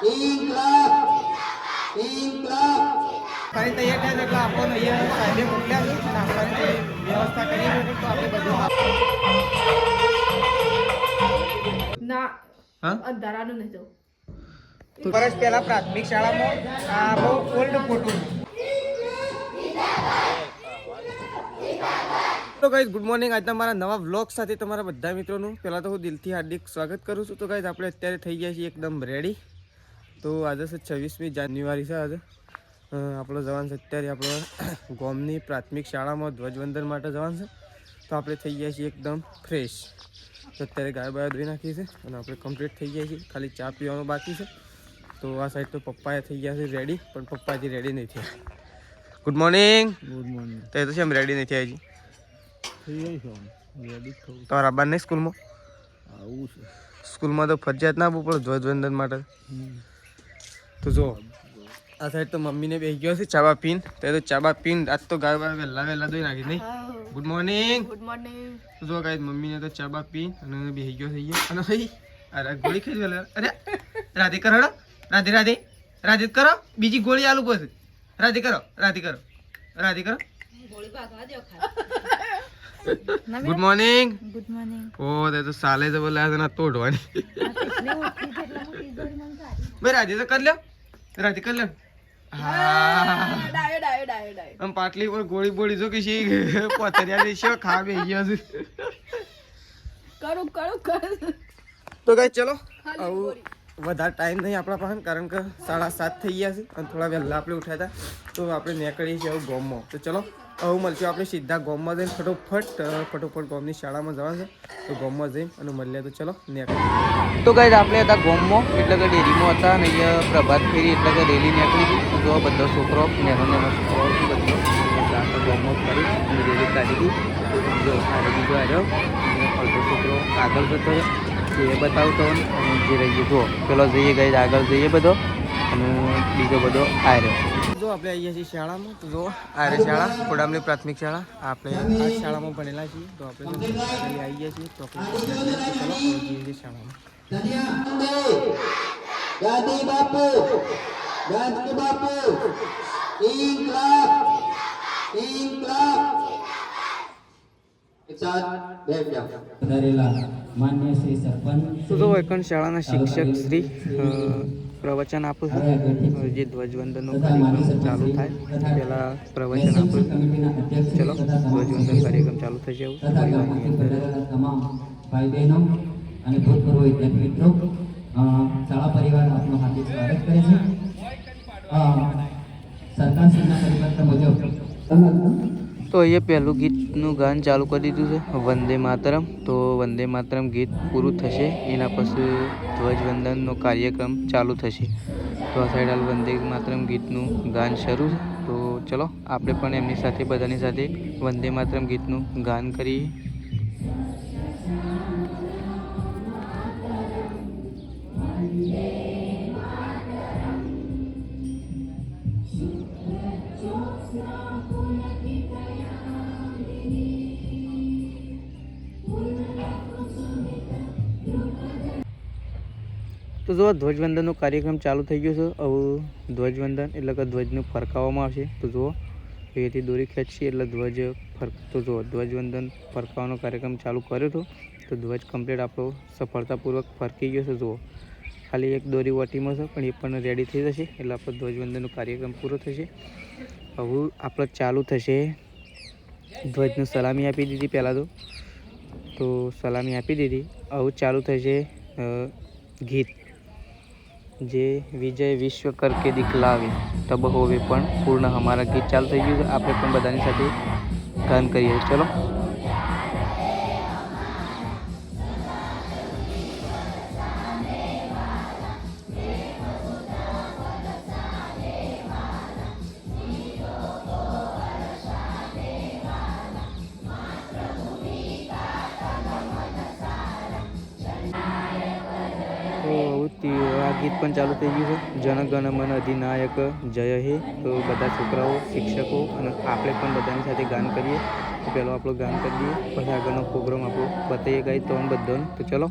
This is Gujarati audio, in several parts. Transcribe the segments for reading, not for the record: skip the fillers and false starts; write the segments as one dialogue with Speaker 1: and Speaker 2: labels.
Speaker 1: ઇન્કલાબ ઇન્કલાબ
Speaker 2: ખાલી તૈયાર થાય એટલે આપણને અહીંયા સાહેબે મોકલ્યા છે અને આપણે વ્યવસ્થા કરી છે તો આપણે બધું
Speaker 3: ના
Speaker 2: હા
Speaker 3: અંધારાનું નહીં જવું.
Speaker 2: વર્ષ પહેલા પ્રાથમિક શાળામાં આ બહુ ઓલ્ડ ફોટો. તો ગાઈઝ ગુડ મોર્નિંગ. આજના મારા નવા વ્લોગ સાથે તમારા બધા મિત્રોનું પહેલાં તો હું દિલથી હાર્દિક સ્વાગત કરું છું. તો ગાઈઝ આપણે અત્યારે થઈ ગયા છીએ એકદમ રેડી. તો આજે છે 26મી જાન્યુઆરી છે. આજે આપણો જવાન છે અત્યારે આપણો ગામની પ્રાથમિક શાળામાં ધ્વજવંદન માટે જવાન છે. તો આપણે થઈ ગયા છીએ એકદમ ફ્રેશ. તો અત્યારે ગાય બાય ધોઈ નાખી છે અને આપણે કમ્પ્લીટ થઈ ગયા છીએ. ખાલી ચા પીવાનું બાકી છે. તો આ સાઈડ તો પપ્પાએ થઈ ગયા છે રેડી, પણ પપ્પા હજી રેડી નહીં થયા. Good morning. Good morning. તો એ તો છે એમ રેડી નહીં થયા હજી. તમારા બાર નહીં સ્કૂલમાં આવું છે? સ્કૂલમાં તો ફરજિયાત ના આપવું પડે ધ્વજવંદન માટે. તો જો આ સાઈડ તો મમ્મીને બેસી ગયો છે ચાબા પીન. તો એ તો ચાબા પીન આજ તો ગાય બાય વહેલા ધોઈ નાખી નહીં. Good morning.
Speaker 3: Good morning.
Speaker 2: જો ગાય મમ્મીને તો ચાબા પીન અને બેસી ગયો થઈ ગયો. અને ભાઈ અરે ગોળી ખાઈ ગયો. અરે રાધે કરો રાધે રાધે રાધે કરો. બીજી ગોળી આલુ પછી રાધે કરો રાધે કરો રાધે કરો. Good morning.
Speaker 3: Good morning.
Speaker 2: ઓ તે તો સાલે તો બોલા છે ના તોડવાની. ભાઈ રાધે તો કરી લ્યો રાધે કરી લ્યો. હા આમ પાટલી પર ગોળી બોળી જો કે શી પથરિયા દે છે ખા બે ગયા છે.
Speaker 3: કરું
Speaker 2: તો ગાઈસ ચલો આવું વધારે ટાઈમ નહીં આપણા પાસે, કારણ કે 7:30 થઈ ગયા છે અને થોડા વહેલા આપણે ઉઠ્યા હતા. તો આપણે નીકળીએ છીએ આવું ગામમાં. તો ચલો આવું મળશું આપણે સીધા ગામમાં જઈને ફટોફટ ગામની શાળામાં જવાનું છે. તો ગામમાં જઈને અને મળીએ. તો ચલો નીકળીએ. તો ગાઈસ આપણે હતા ગામમાં એટલે કે ડેરીમાં હતા અને અહીંયા પ્રભાત ફેરી એટલે કે રેલી નીકળી હતી. તો જો બધા છોકરો નાનો છોકરો બધો ગામમાં ફરી અને રેલી કાઢી હતી. જો આ બીજો આવ્યો અડધો છોકરો આગળ જતો એ બતાવતો અને જે રહીએ જો પેલો જઈએ ગઈ આગળ જઈએ બધો અને બીજો બધો આવ્યો. જો આપણે આવીએ છીએ શાળામાં. તો જો આરે શાળા ખોડામની પ્રાથમિક શાળા. આપણે આ શાળામાં ભણેલા છીએ. તો આપણે આવીએ છીએ. તો આપણે જઈએ શાળામાં.
Speaker 1: ગાંધી બાપુ ગાંધી બાપુ ઇન્કલાબ ઇન્કલાબ
Speaker 4: માન્ય શ્રી સરપંચ
Speaker 2: તો વૈકણ શાળાના શિક્ષક શ્રી પ્રવચન આપું છું. જે ધ્વજવંદનનો કાર્યક્રમ ચાલુ થાય પહેલાં પ્રવચન આપું છું. ચલો ધ્વજવંદન કાર્યક્રમ ચાલુ થશે. એવું પરિવારની અંદર
Speaker 4: તમામ ભાઈ બહેનો અને ભૂતપૂર્વ વિદ્યાર્થી મિત્રો શાળા પરિવાર આપનું હાર્દિક સ્વાગત કરે છે. સરકારશ્રીના પરિપત્ર મુજબ
Speaker 2: તો અહીંયા પહેલું ગીતનું ગાન ચાલુ કરી દીધું છે વંદે માતરમ. તો વંદે માતરમ ગીત પૂરું થશે એના પછી ધ્વજવંદનનો કાર્યક્રમ ચાલુ થશે. તો આ સાઈડ હાલ વંદે માતરમ ગીતનું ગાન શરૂ છે. તો ચલો આપણે પણ એમની સાથે બધાની સાથે વંદે માતરમ ગીતનું ગાન કરીએ. તો જો ધ્વજવંદનનો કાર્યક્રમ ચાલુ થઈ ગયો છે. હવે ધ્વજવંદન એટલે કે ધ્વજનું ફરકાવવામાં આવશે. તો જુઓ એથી દોરી ખેંચશે એટલે ધ્વજ તો જુઓ ધ્વજવંદન ફરકાવવાનો કાર્યક્રમ ચાલુ કર્યો હતો. તો ધ્વજ કમ્પ્લીટ આપણો સફળતાપૂર્વક ફરકી ગયો છે. જુઓ ખાલી એક દોરી વટીમાં છે પણ એ પણ રેડી થઈ જશે એટલે આપણો ધ્વજવંદનનો કાર્યક્રમ પૂરો થશે. હવે આપણે ચાલુ થશે ધ્વજનું સલામી આપી દીધી પહેલાં તો સલામી આપી દીધી. હવે ચાલુ થશે ગીત જે વિજય વિશ્વ કરકે દિખલાવે તબ હોવે પણ પૂર્ણ હમારા ગીત ચાલુ થઈ ગયું છે. આપણે પણ બધાની સાથે ગાન કરીએ. ચલો આ ગીત પણ ચાલુ થઈ ગયું છે. જન ગણ મન અધિનાયક જય હે. તો બધા છોકરાઓ શિક્ષકો અને આપણે પણ બધાની સાથે ગાન કરીએ. તો પહેલો આપણો ગાન કરી દઈએ પછી આગળનો પ્રોગ્રામ આપણો બતાવીએ ગાઈ તો બધાનો. તો ચલો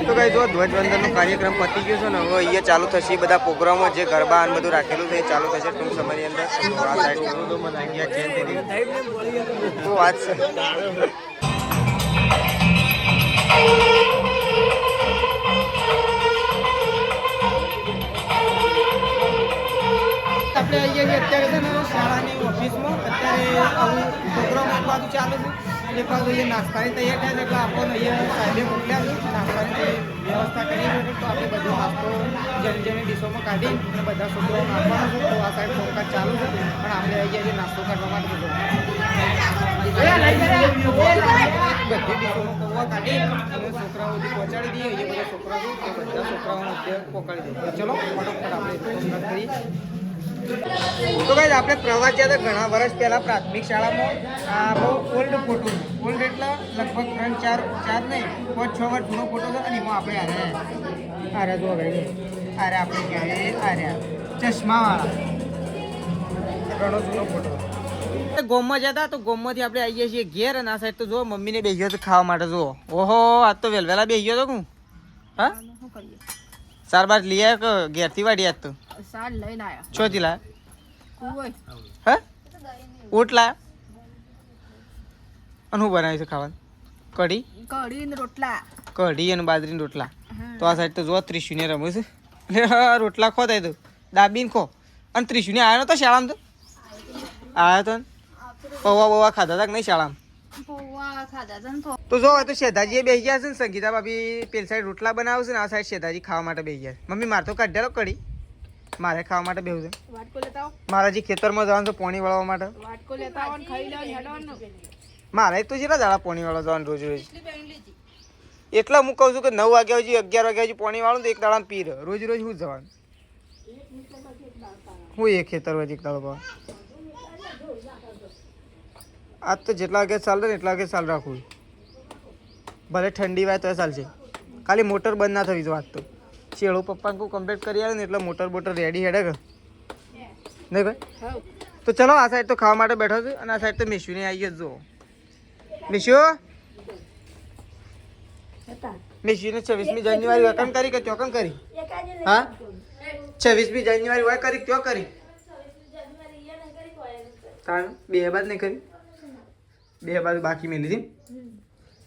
Speaker 2: તો કઈ જો ધ્વજવંદનનો કાર્યક્રમ પતી ગયો છે ને હવે અહીંયા ચાલુ થશે બધા પ્રોગ્રામો જે ગરબા અને બધું રાખેલું છે એ ચાલુ થશે ટૂંક સમયની અંદર. આ સાઈડ તો વાત છે. આપણે અહીંયા જે અત્યારે છે ને શાળાની ઓફિસમાં અત્યારે આવું પ્રોગ્રામ એક બાજુ ચાલે છે, એક બાજુ અહીંયા નાસ્તાની તૈયાર થાય છે એટલે આપણને અહીંયા સાહેબે મોકલ્યા છે નાસ્તાની વ્યવસ્થા કરી છે. તો આપણે બધો નાસ્તો જેની જેની ડીશોમાં કાઢી અને બધા છોકરાઓને આપવાનો છે. તો આ સાઈડ કામકાજ ચાલુ છે પણ આપણે અહીંયા જે નાસ્તો કાઢવા માટે બધી ડીશોમાં પૌવા કાઢી અને છોકરાઓ સુધી પહોંચાડી દઈએ. એ બધા છોકરાઓ એ બધા છોકરાઓને અત્યારે પહોંચાડી દઈએ. ચલો ફટાફટ આપણે કામકાજ કરીએ. તો ગાઈસ આપણે પ્રવાસ ગયા હતા ઘણા વર્ષ પહેલાં પ્રાથમિક શાળામાં. આ બહુ ઓલ્ડ ફોટો, ઓલ્ડ એટલે લગભગ 3-4 નહીં 5-6 વર્ષ જૂનો ફોટો છે. અને એમાં આપણે આરે જો ગાઈ આરે આપણે કહેવાય આરે ચશ્માવાળા ઘણો જૂનો ફોટો. ગોમમાં જતા તો ગોમમાંથી આપણે આવીએ છીએ ઘેર અને આ સાઈડ તો જો મમ્મીને બેસી ગયો તો ખાવા માટે. જુઓ ઓહો આજ તો વહેલા બેસી ગયો તો હું. હા સાર બાર લઈ આવ્યો કે ઘેરથી વાડી આજ તો
Speaker 3: સાર લઈને આવ્યા.
Speaker 2: છોથી લાયા
Speaker 3: કુવોય.
Speaker 2: હે ઊંટ લાયા. અને શું બનાવ્યું છે ખાવાનું? કઢી
Speaker 3: ને રોટલા.
Speaker 2: કઢી અને બાજરીના રોટલા. તો આ સાઈડ તો જો ત્રિશુને રમ્યું છે. રોટલા ખો થાય તો દાબીને ખો. અને ત્રિશુને આવ્યો નતો શાળામાં? તો આવ્યો તો પૌવા બવા ખાધા હતા કે નહીં શાળામાં? તો જો તો શેધાજી બેસી ગયા છે ને સંગીતા ભાભી પેલી સાઈડ રોટલા બનાવશે ને આ સાઈડ શેધાજી ખાવા માટે બેસી ગયા. મમ્મી મારે તો કાઢ્યા કઢી, મારે ખાવા માટે બેવું છે.
Speaker 3: વાટકો લેતા આવો.
Speaker 2: મારા જે ખેતરમાં જવાનું છે પોણી વાળવા માટે.
Speaker 3: વાટકો લેતા આવો ને ખાઈ લેવાનું હેડવાનું.
Speaker 2: મારે તો કેટલા દાડા પોણી વાળવા જવાનું રોજ રોજ. એટલા હું કહું છું કે 9 વાગ્યા સુધી 11 વાગ્યા સુધી પોણી વાળું તો એક દાડા પી રહ્યો. રોજ રોજ હું જવાનું હું એક ખેતર વચ્ચે એક દાડો. આજ તો જેટલા વાગે ચાલે ને એટલા વાગે ચાલ રાખવું. ભલે ઠંડી વાય તો ચાલશે, ખાલી મોટર બંધ ના થવી જો. આજ તો શેળું પપ્પાને કોઈ કમ્પ્લીટ કરી આવે ને એટલે મોટર બોટર રેડી હેડે કે નહીં ભાઈ? તો ચલો આ સાઈડ તો ખાવા માટે બેઠો છું અને આ સાઈડ તો મિશુને આવી ગયો. જુઓ મિશુ, મિશુને 26મી જાન્યુઆરી વકન કરી કે ચોકન કરી? હા 26મી જાન્યુઆરી હોય કરી ક્યાં કરી? તાણ બે બાદ નહીં કરી? બે બાજુ બાકી મેલી હતી.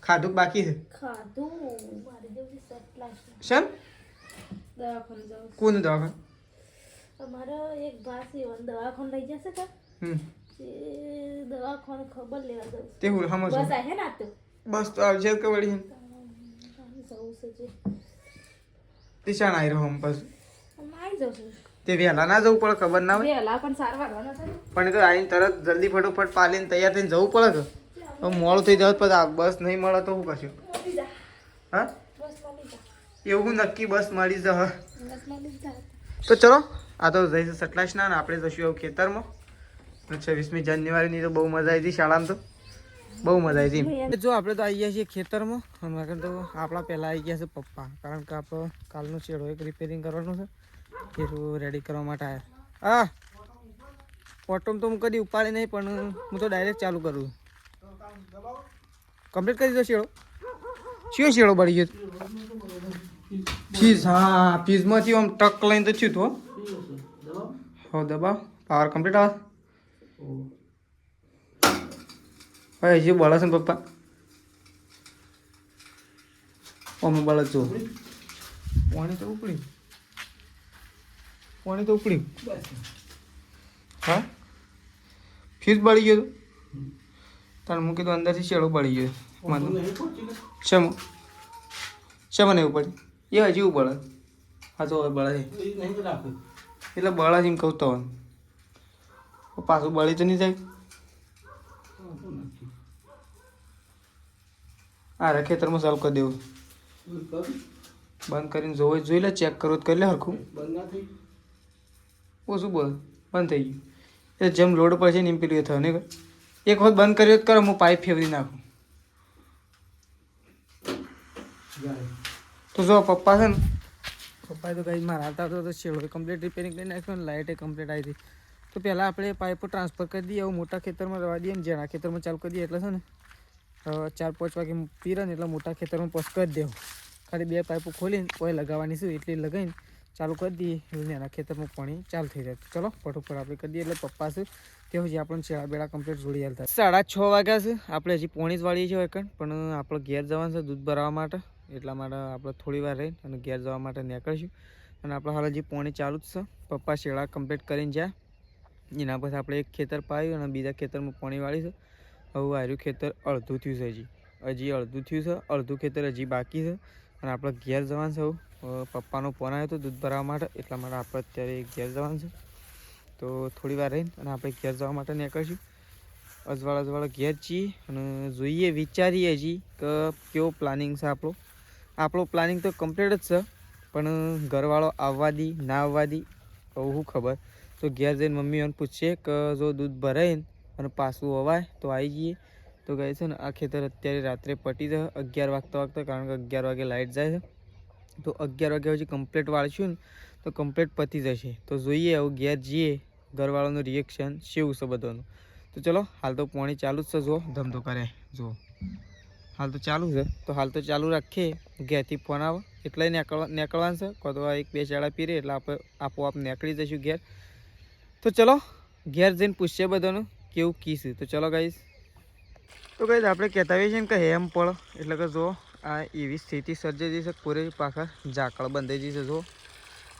Speaker 2: ખાધું બાકી છે? શેમ? કોનું દવાખાનું?
Speaker 5: અમારો એક ભાસી દવાખાને લઈ જશે કે દવાખાને ખબર લેવા દઉં
Speaker 2: તે હું હમો
Speaker 5: બસ આ હે ના તો
Speaker 2: બસ તો આવજે કે વળી
Speaker 5: જવું છે જે
Speaker 2: દિશાણ આવી રહ્યો હમ બસ
Speaker 5: આવી જશું
Speaker 2: તે વહેલા ના જવું પડે ખબર ના હોય
Speaker 5: વહેલા પણ સારવાર વાળા છે
Speaker 2: પણ તો આવીને તરત જલ્દી ફટોફટ પાલીને તૈયાર થઈને જવું પડે કે હવે મોડું થઈ જાય પછી આ બસ નહીં મળે તો શું કરશું? હા એવું નક્કી બસ મળી જશે. તો ચલો આ તો જઈશું સટલાસના અને આપણે જશું એવું ખેતરમાં. 26મી જાન્યુઆરીની તો બહુ મજા આવી હતી શાળામાં, તો બહુ મજા આવી હતી. જો આપણે તો આવી ગયા છીએ ખેતરમાં અને તો આપણા પહેલાં આવી ગયા છે પપ્પા, કારણ કે આપણે કાલનો છેડો એક રિપેરિંગ કરવાનું છે એ રેડી કરવા માટે આવ્યા. હા ઓટોમ તો હું કદી ઉપાડી નહીં પણ હું તો ડાયરેક્ટ ચાલુ કરું. કમ્પ્લીટ કરી દીધો શેડો? શું શેડો બળી ગયો? ફીઝ, હા ફીઝમાંથી આમ ટક લઈને તો થયું તો હો દબાવ પાવર કમ્પ્લીટ આવે. હવે હજી બળે છે ને પપ્પા? અમે બળે જો પાણી તો ઉપડ્યું, પાણી તો ઉપડ્યું. હા ફ્યુઝ બળી ગયો તારે મૂકી કીધું અંદરથી શેડો બળી ગયો. મને શેમ શેમ નહીં ઉપડે એ હજી ઉપડે. હા તો બળે એટલે બળે છે એમ કહું તો પાછું બળી તો નહીં જાય. હા ખેતરમાં ચાલુ કરી દેવું, બંધ કરીને જોવો જોઈ લે, ચેક કરવું કરી લે હરખું. ઓછું બોલ બંધ થઈ ગયું એટલે જેમ લોડ પડશે ને એમ પેલું થયો નહીં. એક વખત બંધ કર્યો કરો હું પાઇપ ફેરવી નાખું. તો જો પપ્પા છે ને પપ્પાએ તો કંઈ મારા આવતા તો છેડો કમ્પ્લીટ રિપેરિંગ કરી નાખ્યો ને લાઇટે કમ્પ્લીટ આવી હતી. તો પહેલાં આપણે પાઇપો ટ્રાન્સફર કરી દઈએ, એવું મોટા ખેતરમાં રવા દઈએ ને જેના ખેતરમાં ચાલુ કરી દઈએ એટલે છે ને 4-5 વાગે પીરે ને એટલે મોટા ખેતરમાં પોસ્ટ કરી દેવું.
Speaker 6: ખાલી 2 પાઇપો ખોલીને કોઈ લગાવવાની છે એટલી લગાવીને ચાલુ કરી દઈએ એટલે એના ખેતરમાં પાણી ચાલુ થઈ જાય. ચલો ફટોફટ આપણે કરી દઈએ એટલે પપ્પા છે તે હજી આપણને ચેડા બેડા કમ્પ્લીટ જોડી હાલતા 6:30 વાગ્યા છે. આપણે હજી પોણી જ વાળીએ છીએ એકણ, પણ આપણે ઘેર જવાનું છે દૂધ ભરાવવા માટે, એટલા માટે આપણે થોડી વાર રહીને અને ઘેર જવા માટે નીકળીશું. અને આપણે હાલ હજી પોણી ચાલુ જ છે. પપ્પા શેડા કમ્પ્લીટ કરીને જાય એના પછી આપણે એક ખેતર પાયું અને બીજા ખેતરમાં પાણી વાળી છે. હવે આર્યું ખેતર અડધું થયું છે, હજી અડધું થયું છે, અડધું ખેતર હજી બાકી છે. અને આપણે ઘેર જવાનું છે. પપ્પાનો ફોન આવ્યો હતો દૂધ ભરાવવા માટે, એટલા માટે આપણે અત્યારે ઘેર જવાનું છે. તો થોડી વાર રહીને અને આપણે ઘેર જવા માટે નીકળીશું. અજવાળા ઘેર છીએ અને જોઈએ વિચારીએ હજી કે કેવો પ્લાનિંગ છે આપણો પ્લાનિંગ તો કમ્પ્લીટ જ છે, પણ ઘરવાળો આવવા દી ના આવવા દી હવે શું ખબર. તો ઘેર જઈને મમ્મીઓને પૂછીએ કે જો દૂધ ભરાઈને અને પાછું અવાય તો આવી જઈએ. તો કહે છે ને આ ખેતર અત્યારે રાત્રે પટી જશે 11 વાગતા, કારણ કે 11 વાગે લાઇટ જાય છે. તો 11 વાગ્યા પછી કમ્પ્લીટ વાળશું ને તો કમ્પ્લીટ પતી જશે. તો જોઈએ હવે ઘેર જઈએ ઘરવાળાનું રિએક્શન કેવું છે બધાનું. તો ચલો હાલ તો પાણી ચાલુ જ છે, જો ધમધો કરે જો હાલ તો ચાલુ છે. તો હાલ તો ચાલુ રાખીએ, ઘેરથી ફોન આવે એટલે નીકળવાનું છે. કો તો 1-2 ચેડા પીરે એટલે આપણે આપોઆપ નીકળી જઈશું ઘેર. તો ચલો ઘેર જઈને પૂછીએ બધાનું કેવું કી છે. તો ચલો ગાઈસ. તો ગાઈસ આપણે કહેતા હોઈએ છીએ ને કે હેમ પળ એટલે કે જો આ એવી સ્થિતિ સર્જાઈ જશે, કોરે પાછા ઝાકળ બંધાઈ જશે. જો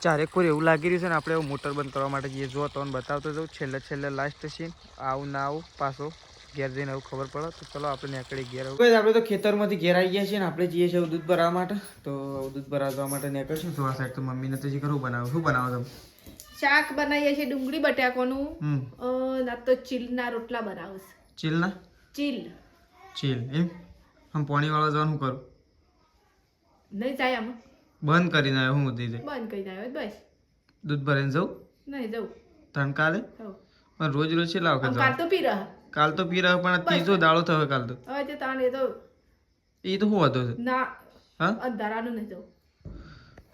Speaker 6: ચારે કોર એવું લાગી રહ્યું છે ને આપણે એવું મોટર બંધ કરવા માટે જઈએ. જો તમને બતાવતો જાઉં છેલ્લે લાસ્ટ સીન આવું ના આવું પાછો ઘેર જઈને એવું ખબર પડે. તો ચલો આપણે નીકળી ઘેર. આપણે તો ખેતરમાંથી ઘેર આવી ગયા છીએ ને આપણે જઈએ છીએ દૂધ ભરાવવા માટે. તો દૂધ ભરાવવા માટે નીકળશું. તો આ સાઈડ તો મમ્મીને તો શીખર બનાવો. શું બનાવો તમે?
Speaker 3: શાક બનાવીએ છીએ ડુંગળી બટાકાનું, ના તો ચીલના રોટલા બનાવું છું. ચીલ
Speaker 6: એમ આમ પાણી વાળા જવાનું કરું
Speaker 3: નહીં જાય આમાં
Speaker 6: બંધ કરીને આવ્યો હું દીધે
Speaker 3: બંધ કરી આવ્યો બસ.
Speaker 6: દૂધ ભરીને જવું
Speaker 3: નહીં જવું
Speaker 6: તને કાલે પણ રોજ કેટલા વખત
Speaker 3: કાલ તો પી રહ્યા,
Speaker 6: કાલ તો પી રહ્યા પણ ત્રીજો દાડો થયો કાલ તો.
Speaker 3: હવે તે તાણે તો
Speaker 6: એ તો શું હતો
Speaker 3: ના
Speaker 6: હા
Speaker 3: અંધારાનું નહીં જવું.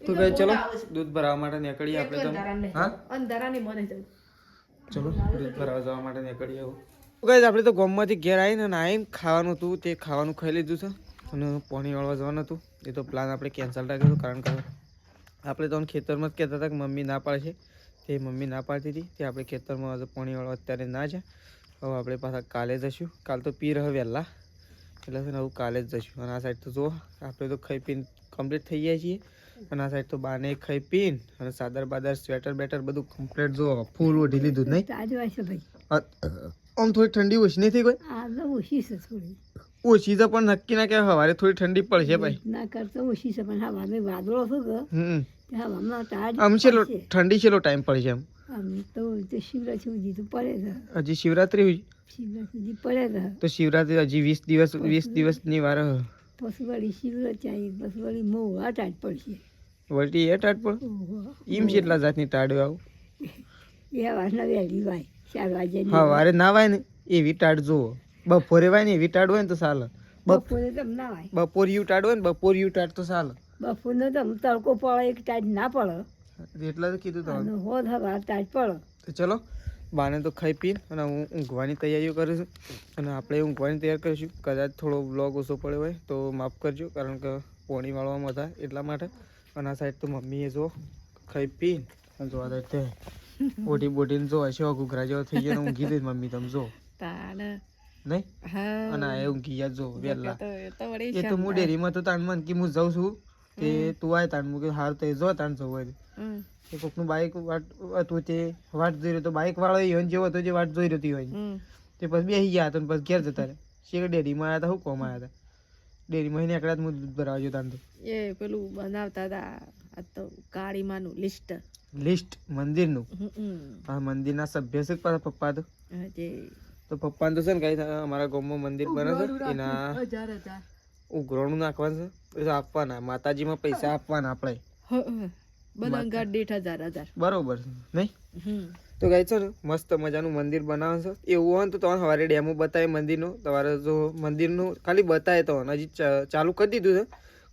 Speaker 6: તો ભાઈ ચલો દૂધ ભરાવવા માટે નીકળીએ આપણે તો. હા
Speaker 3: અંધારાની મને જવું.
Speaker 6: ચલો દૂધ ભરાવવા જવા માટે નીકળીએ. આવું ગાઈસ આપણે તો ગામમાંથી ઘેર આવીને ખાવાનું હતું તે ખાવાનું ખાઈ લીધું છે અને પાણી વાળવા જવાનું હતું. એ તો પ્લાન આપણે કેન્સલ રાખ્યો, કારણ કે આપણે તો ખેતરમાં જ કહેતા હતા કે મમ્મી ના પાડશે, તે મમ્મી ના પાડતી હતી તે આપણે ખેતરમાં પાણી વાળવા અત્યારે ના જાય. હવે આપણે પાછા કાલે જઈશું. કાલ તો પી રહે વહેલા એટલે છે ને હવે કાલે જ જઈશું. અને આ સાઈડ તો જો આપણે તો ખાઈ પીને કમ્પ્લીટ થઈ ગયા છીએ. અને આ સાઈડ તો બાને ખાઈ પીને અને સાદર બાદર સ્વેટર બેટર બધું કમ્પ્લીટ જો ફૂલ ઓઢી લીધું નહીં. આમ થોડી ઠંડી ઓછી નહીં થઈ કોઈ
Speaker 5: ઓછી છે થોડી
Speaker 6: ઓછી છે પણ નક્કી ના કે સવારે થોડી ઠંડી પડશે ભાઈ.
Speaker 5: ના કરતો ઓછી છે પણ હવામે વાદળો છે હવામાં તાજ
Speaker 6: આમ છેલ્લો ઠંડી છેલ્લો ટાઈમ પડશે એમ.
Speaker 5: આમ તો શિવરાત્રી સુધી તો પડે છે.
Speaker 6: હજી શિવરાત્રી
Speaker 5: શિવરાત્રી સુધી પડે છે.
Speaker 6: તો શિવરાત્રી હજી 20 દિવસની વાર
Speaker 5: પછી વળી શિવરાત્રી આવી પછી વળી મોવા ટાટ પડશે.
Speaker 6: વળી એ ટાટ પડ એમ કેટલા જાતની ટાળો આવું
Speaker 5: એ વાસના વહેલી વાય 4 વાગે
Speaker 6: હા વારે ના વાય ને એવી ટાટ જુઓ. બપોરે વાય ને એવી ટાટ હોય ને તો ચાલે.
Speaker 5: બપોરે તો ના વાય
Speaker 6: બપોરિયું ટાટ હોય ને બપોરિયું ટાટ તો ચાલે.
Speaker 5: બપોરનો તો તડકો પડે એક ટાટ ના પડે
Speaker 6: એટલે તો કીધું તમને.
Speaker 5: હોદ હવા ટાટ પડે.
Speaker 6: તો ચલો બાને તો ખાઈ પીને અને હું ઊંઘવાની તૈયારીઓ કરું છું અને આપણે ઊંઘવાની તૈયાર કરીશું. કદાચ થોડો બ્લોગ ઓછો પડ્યો હોય તો માફ કરજો, કારણ કે પોણી વાળવામાં હતા એટલા માટે. અને આ સાઈડ તો મમ્મીએ જો ખાઈ પીને અને જો આ સાઈડ તે બોટી બોટીને જો હશે ઘૂઘરા જેવો થઈ ગયો ઊંઘી દઈ મમ્મી તમે જો નહીં. અને આ ઊંઘી ગયા જો વહેલા. એ તો હું ડેરીમાં તો તાણ મન કે હું જાઉં છું તે તું આય તાણ મૂકે હાર તો જો તાણ જવું હોય તો કોકનું બાઇક વાટ હતું તે વાટ જોઈ રહ્યો તો બાઇક વાળો ઈવન જેવો હતો જે વાટ જોઈ રહ્યો હોય તે પછી બેસી ગયા હતા પછી ઘેર જતા રહે. શેખ ડેરીમાં આવ્યા હતા, શું કોમ આવ્યા હતા ડેરીમાં નીકળ્યા હું દૂધ ભરાવજો તાણ તો
Speaker 3: એ પેલું બનાવતા હતા આ તો કાળીમાનું
Speaker 6: લિસ્ટ મંદિરનું. હા મંદિરના સભ્ય છે પાછા પપ્પા તો પપ્પાને તો છે ને કઈ અમારા ગામમાં મંદિર બને છે એના ઉઘરાણું નાખવાનું છે, આપવાના માતાજીમાં પૈસા આપવાના આપણે બરોબર છે નહીં. તો ગાય છે ને મસ્ત મજાનું મંદિર બનાવે છે. એવું હોય ને તો તમારે સવારે ડેમો બતાવે મંદિરનો. તમારે જો મંદિરનું ખાલી બતાવે તો હજી ચાલુ કરી દીધું છે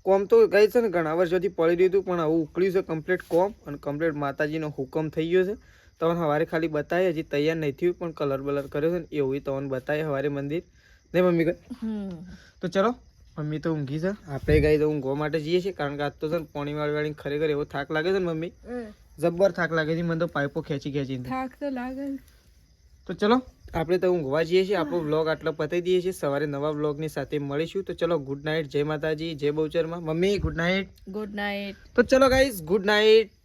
Speaker 6: કોમ. તો ગાય છે ને ઘણા વર્ષોથી પડી દીધું પણ હવે ઉકળ્યું છે કમ્પ્લીટ કોમ અને કમ્પ્લીટ માતાજીનો હુકમ થઈ ગયો છે. તમને સવારે ખાલી બતાવે, હજી તૈયાર નહીં થયું પણ કલર બલર કર્યો છે ને એવું તમને બતાવે સવારે મંદિર નહીં મમ્મી કહે. તો ચલો મમ્મી તો ઊંઘી છે. આપણે ગાઈ તો ઊંઘવા માટે જઈએ છીએ કારણ કે આજ તો છે ને પાણી વાળી ખરેખર એવો થાક લાગે છે ને મમ્મી, જબ્બર થાક લાગે છે. મને તો પાઇપો ખેંચી
Speaker 3: થાક તો લાગે.
Speaker 6: તો ચલો આપણે તો ઊંઘવા જઈએ છીએ. આપણો વ્લોગ આટલો પતાવી દઈએ છીએ. સવારે નવા વ્લોગની સાથે મળીશું. તો ચલો ગુડ નાઇટ, જય માતાજી, જય બહુચરમાં. Mummy good night.
Speaker 3: Good night.
Speaker 6: તો ચલો ગાઈઝ ગુડ નાઇટ.